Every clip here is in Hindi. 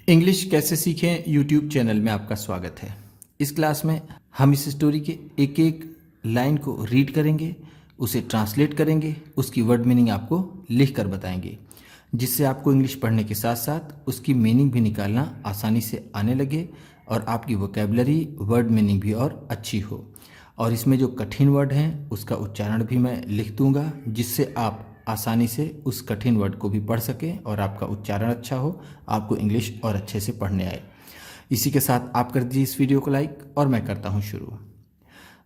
इंग्लिश कैसे सीखें यूट्यूब चैनल में आपका स्वागत है। इस क्लास में हम इस स्टोरी के एक एक लाइन को रीड करेंगे, उसे ट्रांसलेट करेंगे, उसकी वर्ड मीनिंग आपको लिख कर बताएंगे, जिससे आपको इंग्लिश पढ़ने के साथ साथ उसकी मीनिंग भी निकालना आसानी से आने लगे और आपकी वोकेबलरी वर्ड मीनिंग भी और अच्छी हो। और इसमें जो कठिन वर्ड हैं उसका उच्चारण भी मैं लिख दूंगा, जिससे आप आसानी से उस कठिन वर्ड को भी पढ़ सकें और आपका उच्चारण अच्छा हो, आपको इंग्लिश और अच्छे से पढ़ने आए। इसी के साथ आप कर दीजिए इस वीडियो को लाइक और मैं करता हूँ शुरू।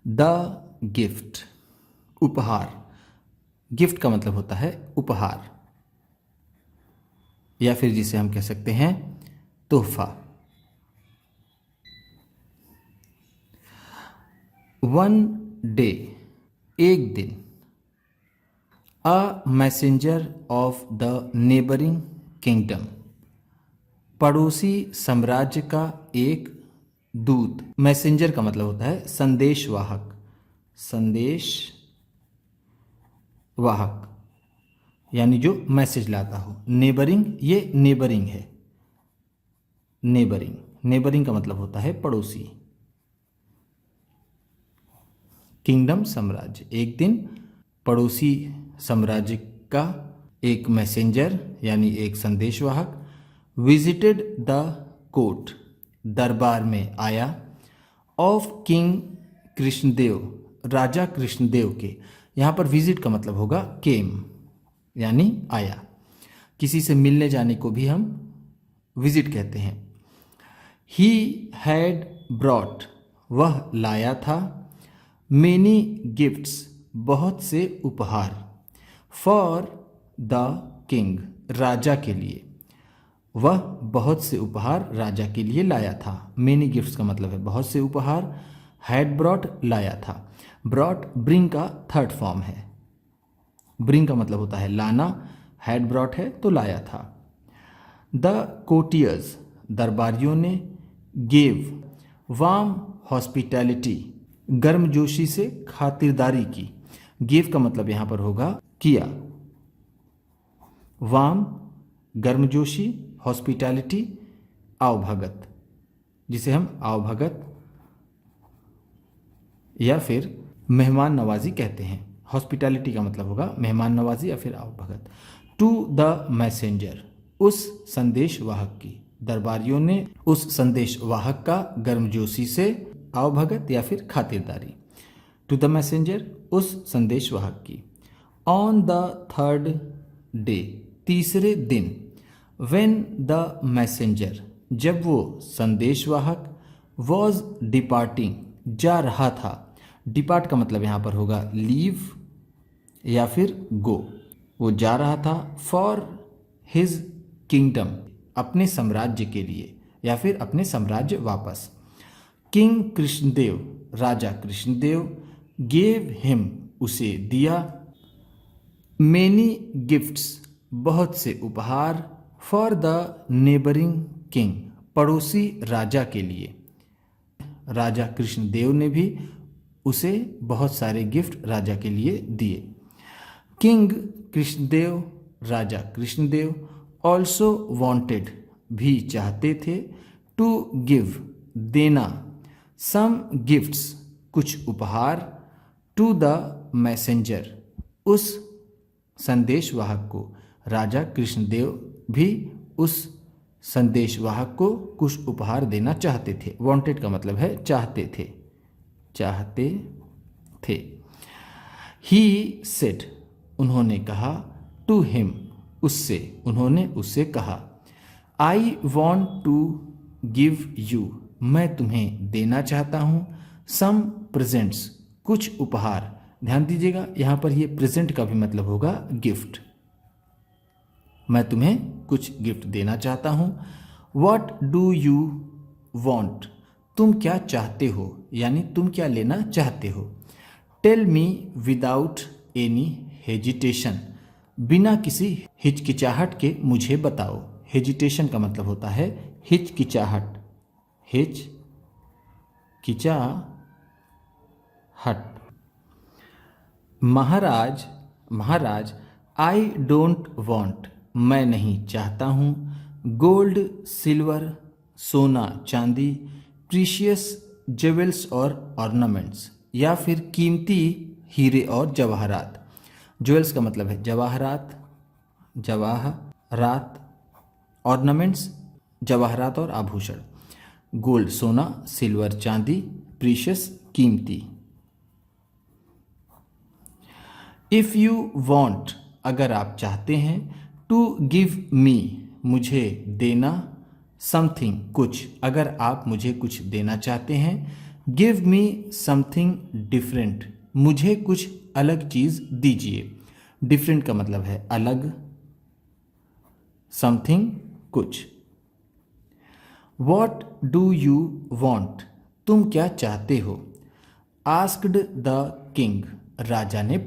द गिफ्ट, उपहार। गिफ्ट का मतलब होता है उपहार, या फिर जिसे हम कह सकते हैं तोहफा। वन डे, एक दिन। A messenger of the neighbouring kingdom, पड़ोसी साम्राज्य का एक दूत। मैसेंजर का मतलब होता है संदेशवाहक, संदेशवाहक यानी जो मैसेज लाता हो। नेबरिंग, ये नेबरिंग है, नेबरिंग, नेबरिंग का मतलब होता है पड़ोसी। किंगडम, साम्राज्य। एक दिन पड़ोसी साम्राज्य का एक मैसेंजर यानी एक संदेशवाहक विजिटेड द कोर्ट, दरबार में आया, ऑफ किंग कृष्णदेव, राजा कृष्णदेव के। यहाँ पर विजिट का मतलब होगा केम यानी आया। किसी से मिलने जाने को भी हम विजिट कहते हैं। ही हैड ब्रॉट, वह लाया था, मेनी गिफ्ट्स, बहुत से उपहार, फॉर द किंग, राजा के लिए। वह बहुत से उपहार राजा के लिए लाया था। मेनी गिफ्ट्स का मतलब है बहुत से उपहार। हैड ब्रॉट, लाया था। ब्रॉट ब्रिंग का थर्ड फॉर्म है। ब्रिंग का मतलब होता है लाना, हैड ब्रॉट है तो लाया था। द कोटियर्स, दरबारियों ने, गेव, वार्म हॉस्पिटैलिटी, गर्मजोशी से खातिरदारी की। गिव का मतलब यहाँ पर होगा किया। वार्म गर्मजोशी, हॉस्पिटैलिटी आवभगत, जिसे हम आवभगत या फिर मेहमान नवाजी कहते हैं। हॉस्पिटैलिटी का मतलब होगा मेहमान नवाजी या फिर आवभगत। टू द मैसेंजर, उस संदेशवाहक की। दरबारियों ने उस संदेशवाहक का गर्मजोशी से आवभगत या फिर खातिरदारी। टू द मैसेंजर, उस संदेशवाहक की। ऑन द थर्ड डे, तीसरे दिन। व्हेन द मैसेंजर, जब वो संदेशवाहक, वॉज डिपार्टिंग, जा रहा था। डिपार्ट का मतलब यहाँ पर होगा लीव या फिर गो। वो जा रहा था फॉर हिज किंगडम, अपने साम्राज्य के लिए या फिर अपने साम्राज्य वापस। किंग कृष्णदेव, राजा कृष्णदेव, गेव हिम, उसे दिया, मेनी गिफ्ट्स, बहुत से उपहार, फॉर द नेबरिंग किंग, पड़ोसी राजा के लिए। राजा कृष्णदेव ने भी उसे बहुत सारे गिफ्ट राजा के लिए दिए। किंग कृष्णदेव, राजा कृष्णदेव, ऑल्सो वांटेड, भी चाहते थे, टू गिव, देना, सम गिफ्ट्स, कुछ उपहार, टू द मैसेंजर, उस संदेशवाहक को। राजा कृष्णदेव भी उस संदेशवाहक को कुछ उपहार देना चाहते थे। वांटेड का मतलब है चाहते थे, चाहते थे। ही सेड, उन्होंने कहा, टू हिम, उससे, उन्होंने उससे कहा, I want to give you, मैं तुम्हें देना चाहता हूँ, सम प्रेजेंट्स, कुछ उपहार। ध्यान दीजिएगा यहाँ पर ये प्रेजेंट का भी मतलब होगा गिफ्ट। मैं तुम्हें कुछ गिफ्ट देना चाहता हूँ। वॉट डू यू वॉन्ट, तुम क्या चाहते हो यानी तुम क्या लेना चाहते हो। Tell me without any hesitation, बिना किसी हिचकिचाहट के मुझे बताओ। हेजिटेशन का मतलब होता है हिचकिचाहट, हिचकिचाहट। महाराज, महाराज, आई डोंट वॉन्ट, मैं नहीं चाहता हूँ, गोल्ड, सिल्वर, सोना, चांदी, प्रीशियस जेवल्स और ऑर्नामेंट्स, या फिर कीमती हीरे और जवाहरात। ज्वेल्स का मतलब है जवाहरात, ऑर्नामेंट्स जवाहरात और आभूषण। गोल्ड सोना, सिल्वर चांदी, प्रीशियस कीमती। इफ यू वॉन्ट अगर आप चाहते हैं, टू गिव मी मुझे देना, समथिंग कुछ अगर आप मुझे कुछ देना चाहते हैं, गिव मी समथिंग डिफरेंट मुझे कुछ अलग चीज़ दीजिए। डिफरेंट का मतलब है अलग, समथिंग कुछ। वॉट डू यू वॉन्ट तुम क्या चाहते हो। आस्क्ड द किंग राजा ने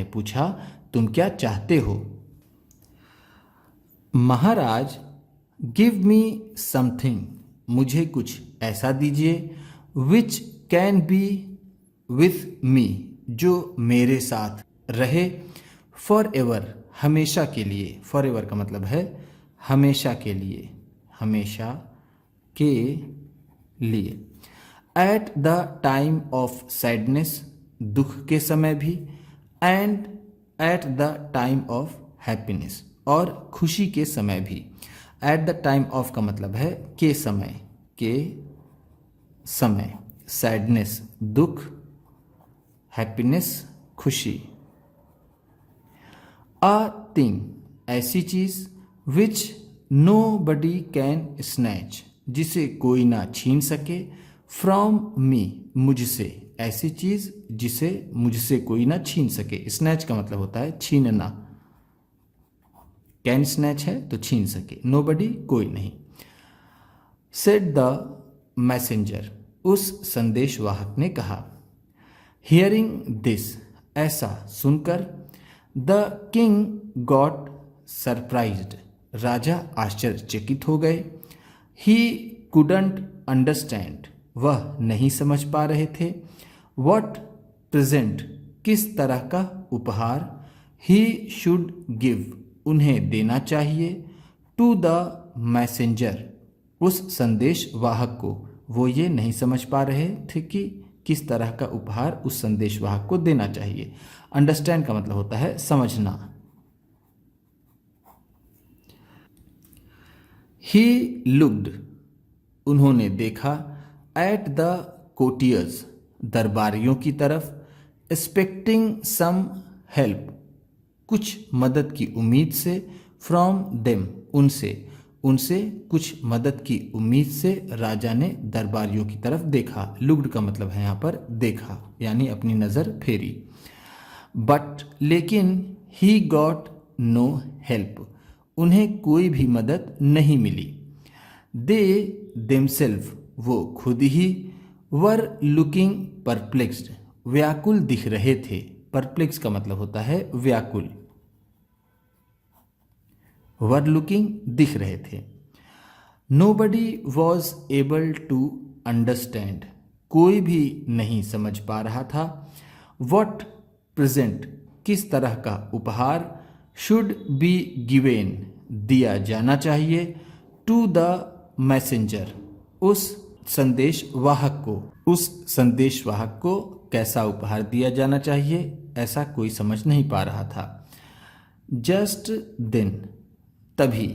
पूछा तुम क्या चाहते हो। महाराज गिव मी समथिंग मुझे कुछ ऐसा दीजिए, which can be with me जो मेरे साथ रहे, फॉर एवर हमेशा के लिए। फॉर एवर का मतलब है हमेशा के लिए, हमेशा के लिए। At the time of sadness दुख के समय भी, and at the time of happiness और खुशी के समय भी। एट द टाइम ऑफ का मतलब है के समय, सैडनेस दुख, हैप्पीनेस खुशी। अ थिंग ऐसी चीज, which nobody can snatch जिसे कोई ना छीन सके, फ्रॉम मी मुझसे ऐसी चीज जिसे मुझसे कोई ना छीन सके। स्नैच का मतलब होता है छीनना, कैन स्नैच है तो छीन सके। नो बडी कोई नहीं। सेड द मैसेंजर उस संदेशवाहक ने कहा। हियरिंग दिस ऐसा सुनकर, द किंग गॉट सरप्राइज्ड राजा आश्चर्यचकित हो गए। ही कुडंट अंडरस्टैंड वह नहीं समझ पा रहे थे। व्हाट प्रेजेंट किस तरह का उपहार, ही शुड गिव उन्हें देना चाहिए, टू द मैसेंजर उस संदेशवाहक को। वो ये नहीं समझ पा रहे थे कि किस तरह का उपहार उस संदेशवाहक को देना चाहिए। अंडरस्टैंड का मतलब होता है समझना। ही लुक्ड उन्होंने देखा, एट द कोटियर्स दरबारियों की तरफ, एक्सपेक्टिंग सम हेल्प कुछ मदद की उम्मीद से, फ्रॉम देम उनसे कुछ मदद की उम्मीद से राजा ने दरबारियों की तरफ देखा। लुक्ड का मतलब है यहाँ पर देखा, यानी अपनी नज़र फेरी। बट लेकिन ही गॉट नो हेल्प उन्हें कोई भी मदद नहीं मिली। दे देमसेल्फ वो खुद ही, वर लुकिंग परप्लेक्स्ड व्याकुल दिख रहे थे। परप्लेक्स का मतलब होता है व्याकुल। वर लुकिंग दिख रहे थे। Nobody was able to understand कोई भी नहीं समझ पा रहा था। व्हाट प्रेजेंट किस तरह का उपहार, शुड बी गिवेन दिया जाना चाहिए, टू द मैसेंजर उस संदेशवाहक को कैसा उपहार दिया जाना चाहिए ऐसा कोई समझ नहीं पा रहा था। जस्ट देन तभी,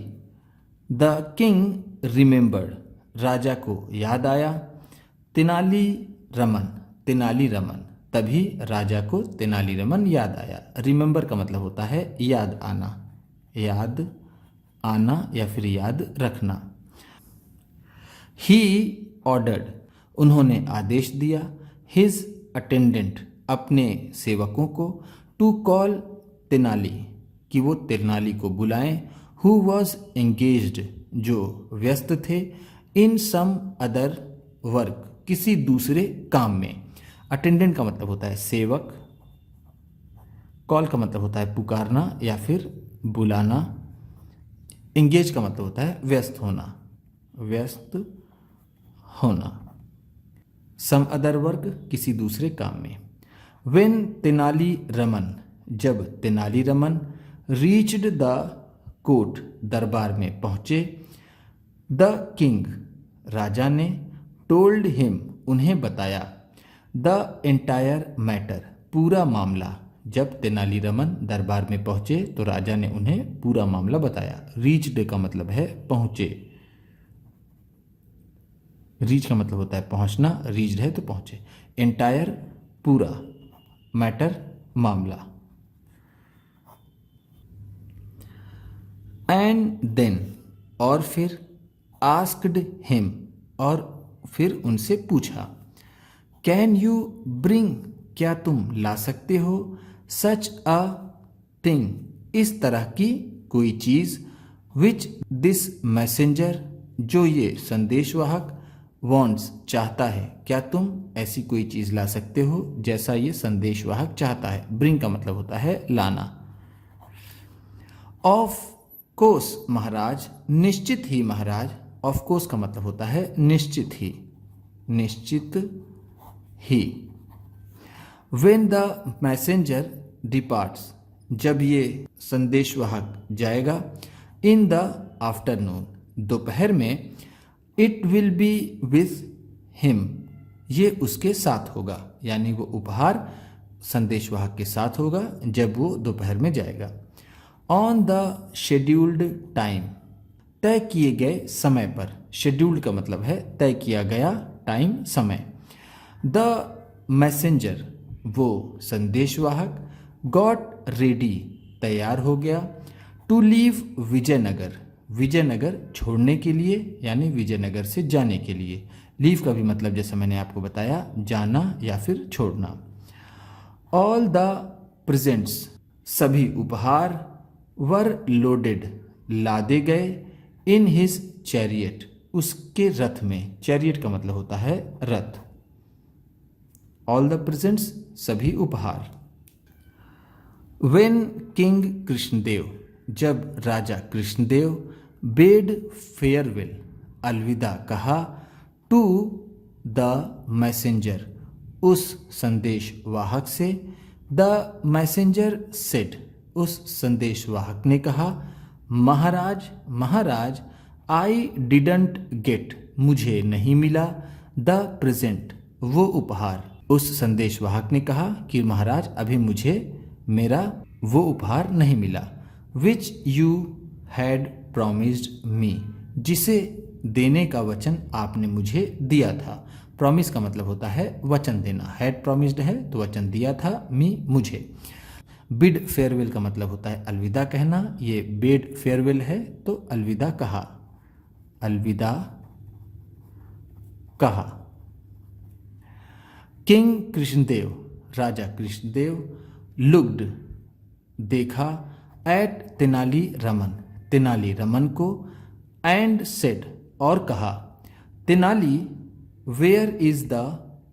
द किंग रिमेंबर्ड राजा को याद आया, तेनाली रमन तभी राजा को तेनालीरामन याद आया। रिमेंबर का मतलब होता है याद आना या फिर याद रखना। ही ऑर्डर्ड उन्होंने आदेश दिया, हिज अटेंडेंट अपने सेवकों को, टू कॉल तेनाली कि वो तेनाली को बुलाएं, हु वॉज एंगेज्ड जो व्यस्त थे, इन सम अदर वर्क किसी दूसरे काम में। अटेंडेंट का मतलब होता है सेवक, कॉल का मतलब होता है पुकारना या फिर बुलाना, एंगेज का मतलब होता है व्यस्त होना। सम अदर वर्क किसी दूसरे काम में। व्हेन तेनाली रमन जब Tenali Raman reached the court दरबार में पहुंचे। द किंग राजा ने, टोल्ड हिम उन्हें बताया, द एंटायर मैटर पूरा मामला। जब तेनालीरामन दरबार में पहुंचे तो राजा ने उन्हें पूरा मामला बताया। रीच्ड का मतलब है पहुंचे, रीच का मतलब होता है पहुंचना, रीच्ड है तो पहुंचे। एंटायर पूरा, मैटर मामला। एंड देन और फिर, आस्क्ड हिम और फिर उनसे पूछा, कैन यू ब्रिंग क्या तुम ला सकते हो, सच अ थिंग इस तरह की कोई चीज, विच दिस मैसेंजर जो ये संदेशवाहक, वॉन्ट्स चाहता है, क्या तुम ऐसी कोई चीज ला सकते हो जैसा ये संदेशवाहक चाहता है। ब्रिंग का मतलब होता है लाना। ऑफ कोर्स महाराज, निश्चित ही महाराज। ऑफ कोर्स का मतलब होता है निश्चित ही, निश्चित ही। व्हेन द मैसेंजर डिपार्ट्स जब ये संदेशवाहक जाएगा, इन द आफ्टरनून दोपहर में, it will be with him ये उसके साथ होगा, यानी वो उपहार संदेशवाहक के साथ होगा जब वो दोपहर में जाएगा। ऑन द शेड्यूल्ड टाइम तय किए गए समय पर, शेड्यूल्ड का मतलब है तय किया गया, टाइम समय। द मैसेंजर वो संदेशवाहक, गॉट रेडी तैयार हो गया, टू लीव विजयनगर विजयनगर छोड़ने के लिए, यानी विजयनगर से जाने के लिए। लीव का भी मतलब जैसा मैंने आपको बताया जाना या फिर छोड़ना। ऑल द प्रेजेंट्स सभी उपहार, वर लोडेड लादे गए, इन हिज चैरियट उसके रथ में। चैरियट का मतलब होता है रथ। ऑल द प्रेजेंट्स सभी उपहार। वेन किंग कृष्णदेव जब राजा कृष्णदेव, बेड फेयरवेल अलविदा कहा, टू द मैसेंजर उस संदेशवाहक से, द मैसेंजर सेड उस संदेशवाहक ने कहा, महाराज महाराज, आई डिडंट गेट मुझे नहीं मिला, द प्रेजेंट वो उपहार। उस संदेशवाहक ने कहा कि महाराज अभी मुझे मेरा वो उपहार नहीं मिला, विच यू हैड प्रॉमिस्ड मी जिसे देने का वचन आपने मुझे दिया था। प्रॉमिस का मतलब होता है वचन देना, हैड प्रॉमिस्ड है तो वचन दिया था, मी मुझे। बिड फेयरवेल का मतलब होता है अलविदा कहना, ये बेड फेयरवेल है तो अलविदा कहा, अलविदा कहा। किंग कृष्णदेव राजा कृष्णदेव, लुक्ड देखा, एट तेनाली रमन को, एंड सेड और कहा, Tenali where is the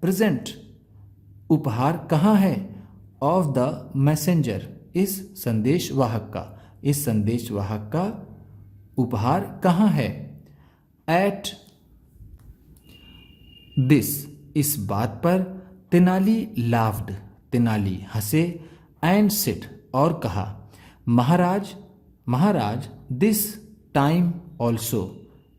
present उपहार कहाँ है, ऑफ द मैसेंजर इस संदेशवाहक का, इस संदेशवाहक का उपहार कहाँ है। एट दिस इस बात पर, तेनाली लाफ्ड तेनाली हंसे, एंड सेड और कहा, महाराज महाराज, दिस टाइम ऑल्सो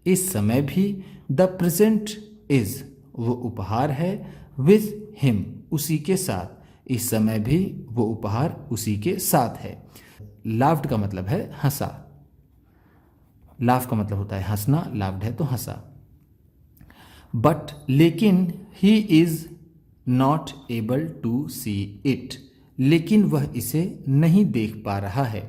इस समय भी, द प्रेजेंट इज वो उपहार है, विथ हिम उसी के साथ, इस समय भी वो उपहार उसी के साथ है। लाफ्ड का मतलब है हंसा, लाफ का मतलब होता है हंसना, लाफ्ड है तो हंसा। बट लेकिन, he is not able to see it लेकिन वह इसे नहीं देख पा रहा है।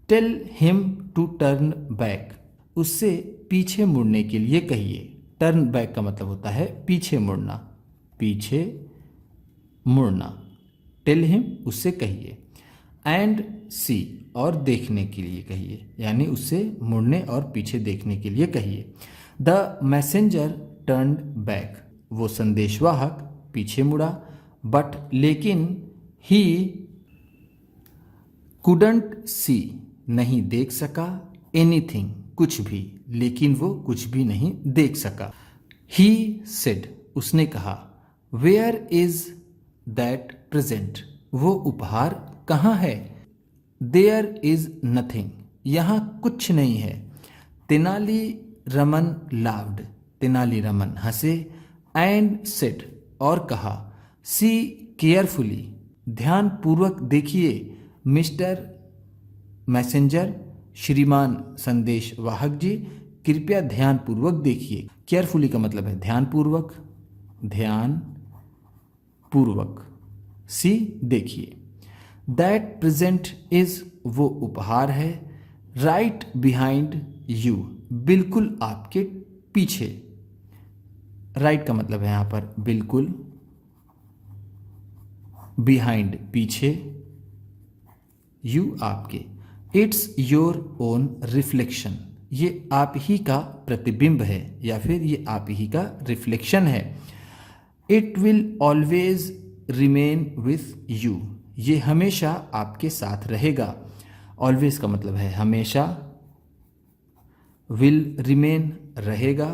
Tell him to turn back उससे पीछे मुड़ने के लिए कहिए। टर्न बैक का मतलब होता है पीछे मुड़ना, पीछे मुड़ना। टेल हिम उससे कहिए। एंड सी और देखने के लिए कहिए, यानी उससे मुड़ने और पीछे देखने के लिए कहिए। द मैसेंजर टर्न बैक वो संदेशवाहक पीछे मुड़ा। बट लेकिन, ही कुडंट सी नहीं देख सका, एनीथिंग कुछ भी, लेकिन वो कुछ भी नहीं देख सका। ही सेड उसने कहा, वेयर इज दैट प्रेजेंट वो उपहार कहाँ है। देयर इज नथिंग यहाँ कुछ नहीं है। तेनाली रमन लाव्ड, तेनाली रमन हंसे, एंड सेड और कहा, सी केयरफुली, ध्यानपूर्वक देखिए, मिस्टर मैसेंजर, श्रीमान संदेश वाहक जी, कृपया ध्यानपूर्वक देखिए। केयरफुली का मतलब है ध्यानपूर्वक, ध्यान पूर्वक, सी देखिए। दैट प्रेजेंट इज, वो उपहार है, राइट बिहाइंड यू, बिल्कुल आपके पीछे। राइट का मतलब है यहाँ पर बिल्कुल, बिहाइंड पीछे, यू आपके। इट्स योर ओन रिफ्लेक्शन, ये आप ही का प्रतिबिंब है या फिर ये आप ही का रिफ्लेक्शन है। It will always remain with you, ये हमेशा आपके साथ रहेगा। ऑलवेज का मतलब है हमेशा, विल रिमेन रहेगा,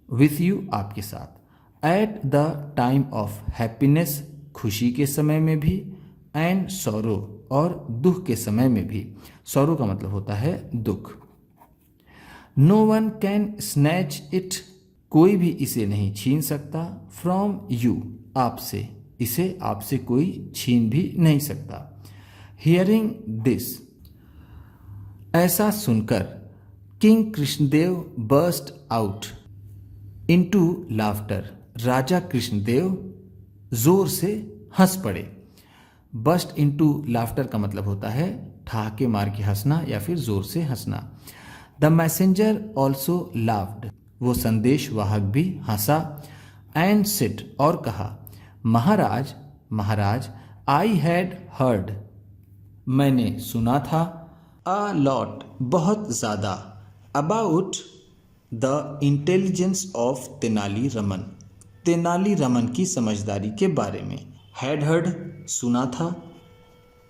विथ यू आपके साथ। At the time of happiness, खुशी के समय में भी, एंड सॉरो और दुख के समय में भी। सॉरो का मतलब होता है दुख। No one can snatch it, कोई भी इसे नहीं छीन सकता। फ्रॉम यू, आपसे, इसे आपसे कोई छीन भी नहीं सकता। हियरिंग दिस, ऐसा सुनकर, king Krishnadev burst out into laughter, राजा कृष्णदेव जोर से हंस पड़े। बस्ट इनटू लाफ्टर का मतलब होता है ठहाके मार के हंसना या फिर जोर से हंसना। द मैसेंजर ऑल्सो लाफ्ड, वो संदेश वाहक भी हंसा। एंड सेड और कहा, महाराज, महाराज, आई हैड हर्ड, मैंने सुना था, अ लॉट, बहुत ज़्यादा, about the intelligence of Tenali Raman, Tenali Raman की समझदारी के बारे में। हैड हर्ड सुना था,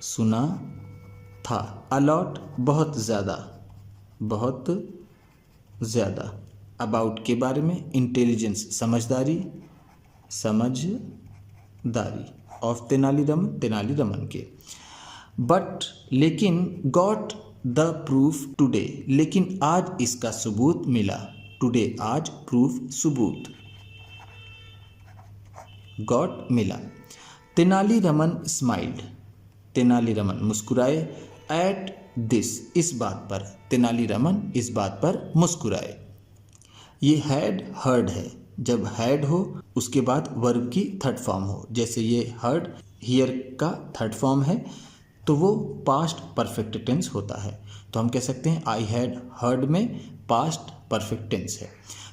सुना था। अलॉट बहुत ज़्यादा, बहुत ज़्यादा। अबाउट के बारे में, इंटेलिजेंस समझदारी, समझदारी ऑफ तेनाली रमन के। बट लेकिन, गॉट द प्रूफ टुडे, लेकिन आज इसका सबूत मिला। टुडे आज, प्रूफ सबूत, गॉट मिला। तेनाली रमन स्माइल्ड, तेनाली रमन मुस्कुराए। एट दिस, इस बात पर, तेनाली रमन इस बात पर मुस्कुराए। ये हैड हर्ड है, जब हैड हो उसके बाद वर्ब की थर्ड फॉर्म हो, जैसे ये हर्ड हियर का थर्ड फॉर्म है तो वो पास्ट परफेक्ट टेंस होता है। तो हम कह सकते हैं आई हैड हर्ड में पास्ट परफेक्ट टेंस है।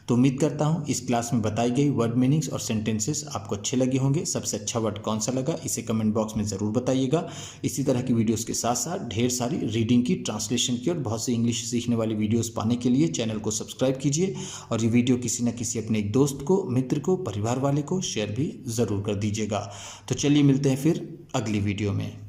तो उम्मीद करता हूँ इस क्लास में बताई गई वर्ड मीनिंग्स और सेंटेंसेस आपको अच्छे लगे होंगे। सबसे अच्छा वर्ड कौन सा लगा इसे कमेंट बॉक्स में ज़रूर बताइएगा। इसी तरह की वीडियोस के साथ साथ ढेर सारी रीडिंग की, ट्रांसलेशन की और बहुत सी इंग्लिश सीखने वाली वीडियोस पाने के लिए चैनल को सब्सक्राइब कीजिए और ये वीडियो किसी न किसी अपने एक दोस्त को, मित्र को, परिवार वाले को शेयर भी ज़रूर कर दीजिएगा। तो चलिए मिलते हैं फिर अगली वीडियो में।